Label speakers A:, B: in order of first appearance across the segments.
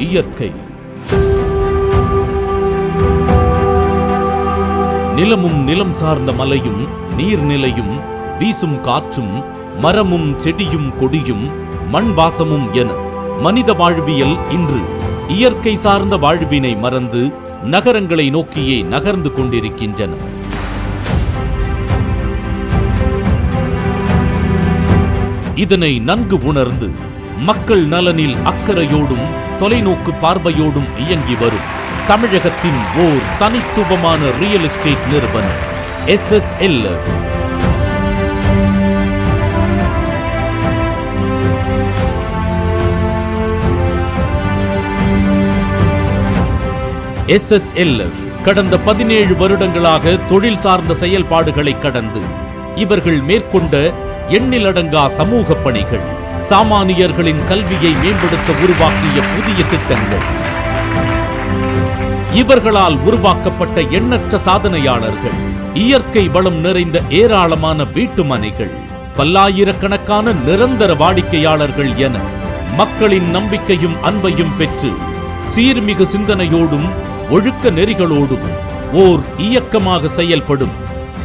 A: இயற்கை. நிலமும் நிலம் சார்ந்த மலையும் நீர்நிலையும் வீசும் காற்றும் மரமும் செடியும் கொடியும் மண் வாசமும் என மனித வாழ்வியல் இன்று இயற்கை சார்ந்த வாழ்வினை மறந்து நகரங்களை நோக்கியே நகர்ந்து கொண்டிருக்கின்றன. இதனை நன்கு உணர்ந்து மக்கள் நலனில் அக்கறையோடும் தொலைநோக்கு பார்வையோடும் இயங்கி வரும் தமிழகத்தின் ஓர் தனித்துவமான ரியல் எஸ்டேட் நிறுவனம் SSLF. SSLF கடந்த 17 வருடங்களாக தொழில் சார்ந்த செயல்பாடுகளை கடந்து இவர்கள் மேற்கொண்ட எண்ணிலடங்கா சமூக பணிகள், சாமானியர்களின் கல்வியை மேம்படுத்த உருவாக்கிய புதிய திட்டங்கள், இவர்களால் உருவாக்கப்பட்ட எண்ணற்ற சாதனையாளர்கள், இயற்கை வளம் நிறைந்த ஏராளமான வீட்டுமனைகள், பல்லாயிரக்கணக்கான நிரந்தர வாடிக்கையாளர்கள் என மக்களின் நம்பிக்கையும் அன்பையும் பெற்று சீர்மிகு சிந்தனையோடும் ஒழுக்க நெறிகளோடும் ஓர் இயக்கமாக செயல்படும்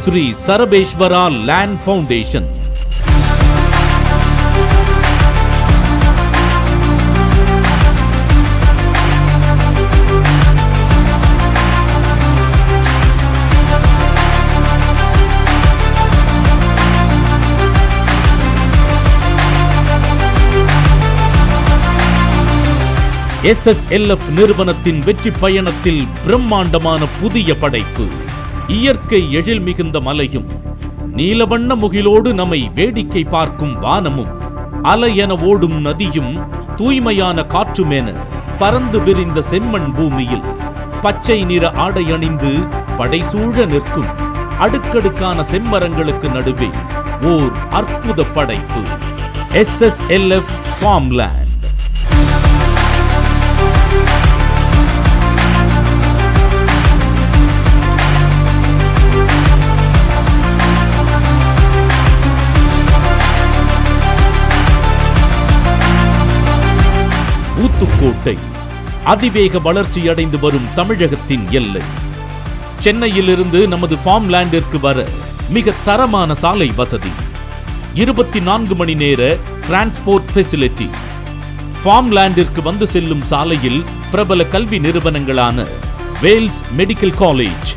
A: Sri Sharabeshwara land foundation. SSLF நிறுவனத்தின் வெற்றி பயணத்தில் பிரம்மாண்டமான புதிய படைப்பு. இயற்கை எழில் மிகுந்த மலையும் நீலவண்ண முகிலோடு நம்மை வேடிக்கை பார்க்கும் வானமும் அலையென ஓடும் நதியும் தூய்மையான காற்றுமென பறந்து விரிந்த செம்மண் பூமியில் பச்சை நிற ஆடை அணிந்து படைசூழ நிற்கும் அடுக்கடுக்கான செம்மரங்களுக்கு நடுவே ஓர் அற்புத படைப்பு SSLF ஃபார்ம்லேண்ட். ஊத்துக்கோட்டை அதிவேக வளர்ச்சியடைந்து வரும் தமிழகத்தின் எல்லை. சென்னையிலிருந்து நமது ஃபார்ம் லேண்டிற்கு வர மிக தரமான சாலை வசதி, 24 மணி நேர டிரான்ஸ்போர்ட் ஃபெசிலிட்டி. ஃபார்ம் லேண்டிற்கு வந்து செல்லும் சாலையில் பிரபல கல்வி நிறுவனங்களான Vels medical college,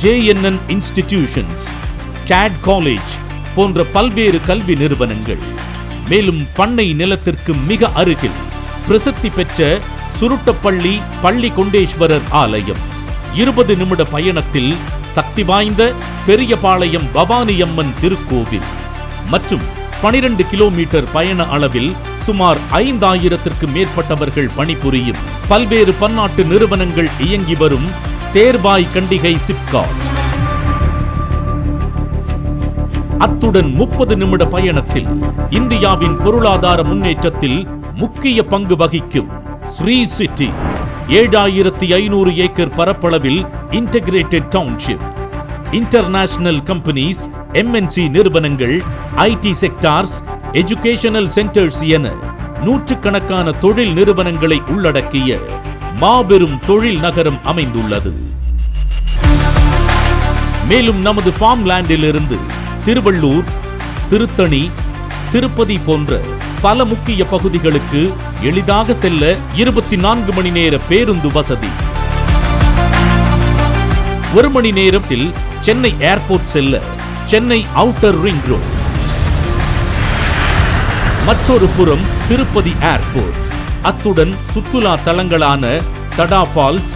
A: JNN institutions, CAD college போன்ற பல்வேறு கல்வி நிறுவனங்கள். மேலும் பண்ணை நிலத்திற்கு மிக அருகில் பிரசித்தி பெற்ற சுருட்டப்பள்ளி பள்ளி கொண்டேஸ்வரர் ஆலயம், 20 நிமிட பயணத்தில் சக்தி வாய்ந்த பெரியபாளையம் பவானியம்மன் திருக்கோவில் மற்றும் 12 கிலோமீட்டர் பயண அளவில் சுமார் 5000த்திற்கு மேற்பட்டவர்கள் பணிபுரியும் பல்வேறு பன்னாட்டு நிறுவனங்கள் இயங்கி வரும் தேர்வாய் கண்டிகை சிப்காட். அத்துடன் 30 நிமிட பயணத்தில் இந்தியாவின் பொருளாதார முன்னேற்றத்தில் முக்கிய பங்கு வகிக்கும் ஸ்ரீ சிட்டி, 7500 ஏக்கர் பரப்பளவில் integrated township, international companies, MNC நிறுவனங்கள், IT செக்டார்ஸ், எஜுகேஷனல் சென்டர்ஸ் என நூற்றுக்கணக்கான தொழில் நிறுவனங்களை உள்ளடக்கிய மாபெரும் தொழில் நகரம் அமைந்துள்ளது. மேலும் நமது ஃபார்ம் லேண்டிலிருந்து திருவள்ளூர், திருத்தணி, திருப்பதி போன்ற பல முக்கிய பகுதிகளுக்கு எளிதாக செல்ல 24 மணி நேர பேருந்து வசதி. 1 மணி நேரத்தில் சென்னை ஏர்போர்ட் செல்ல சென்னை அவுட்டர் ரிங் ரோட். மற்றொரு புறம் திருப்பதி ஏர்போர்ட். அத்துடன் சுற்றுலா தலங்களான தடா ஃபால்ஸ்,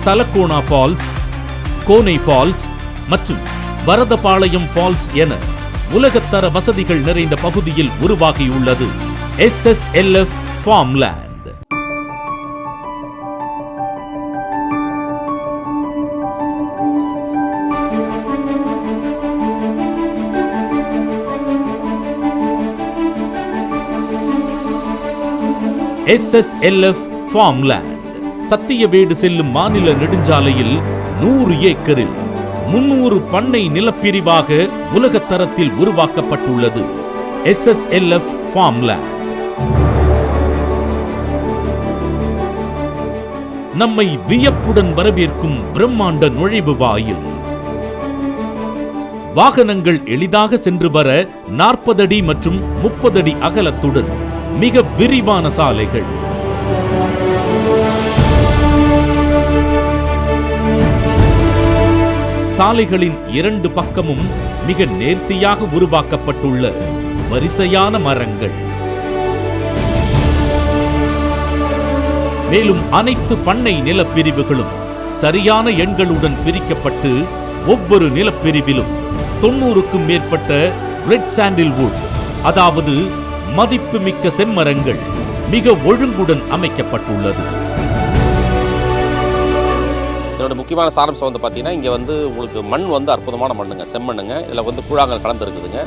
A: தலக்கோணா ஃபால்ஸ், கோனை ஃபால்ஸ் மற்றும் வரதபாளையம் ஃபால்ஸ் என உலகத்தர வசதிகள் நிறைந்த பகுதியில் உருவாகியுள்ளது SSLF Farmland. SSLF Farmland Sathyavedu செல்லும் மாநில நெடுஞ்சாலையில் 100 ஏக்கரில் 300 பண்ணை நிலப்பிரிவாக உலக தரத்தில் உருவாக்கப்பட்டுள்ளது SSLF Farmland. நம்மை வியப்புடன் வரவேற்கும் பிரம்மாண்ட நுழைவு வாயில். வாகனங்கள் எளிதாக சென்று வர 40 அடி மற்றும் 30 அடி அகலத்துடன் மிக விரிவான சாலைகள். சாலைகளின் 2 பக்கமும் மிக நேர்த்தியாக உருவாக்கப்பட்டுள்ள வரிசையான மரங்கள். மேலும் அனைத்து பண்ணை நிலப்பிரிவுகளும் சரியான எண்களுடன் பிரிக்கப்பட்டு ஒவ்வொரு நிலப்பிரிவிலும் 90க்கும் மேற்பட்ட ரெட் சாண்டில்வுட், அதாவது மதிப்புமிக்க செம்மரங்கள் மிக ஒழுங்குடன் அமைக்கப்பட்டுள்ளது.
B: இதோட முக்கியமான சாரம்சம் வந்து பார்த்தீங்கன்னா, இங்கே வந்து உங்களுக்கு மண் வந்து அற்புதமான மண்ணுங்க, செம்மண்ணுங்க. இதில் வந்து கூழாங்கல் கலந்துருக்குதுங்க.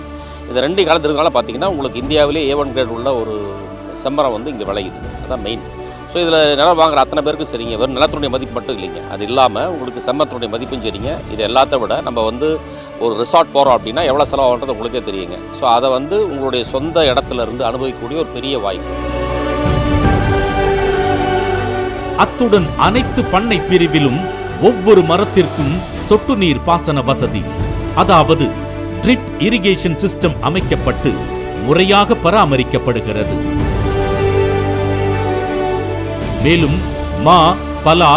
B: இது 2 கலந்துருக்கனால பார்த்தீங்கன்னா உங்களுக்கு இந்தியாவிலே A1 கிரேட் உள்ள ஒரு செம்மரம் வந்து இங்கே விளையுது. அதுதான் மெயின். ஸோ இதில் நிலம் வாங்குற அத்தனை பேருக்கும் சரிங்க, வெறும் நிலத்தினுடைய மதிப்பு மட்டும் இல்லைங்க, அது இல்லாமல் உங்களுக்கு செம்மரத்தினுடைய மதிப்பும் சரிங்க. இது எல்லாத்த விட நம்ம வந்து ஒரு ரிசார்ட் போகிறோம் அப்படின்னா எவ்வளோ செலவாகுன்றது உங்களுக்கே தெரியுங்க. ஸோ அதை வந்து உங்களுடைய சொந்த இடத்துல இருந்து அனுபவிக்கக்கூடிய ஒரு பெரிய வாய்ப்பு.
A: அத்துடன் அனைத்து பண்ணை பிரிவிலும் ஒவ்வொரு மரத்திற்கும் சொட்டு நீர் பாசன வசதி, அதாவது ட்ரிப் இரிகேஷன் சிஸ்டம் அமைக்கப்பட்டு முறையாக பராமரிக்கப்படுகிறது. மேலும் மா, பலா,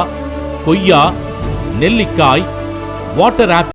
A: கொய்யா, நெல்லிக்காய், வாட்டர் ஆப்பிள்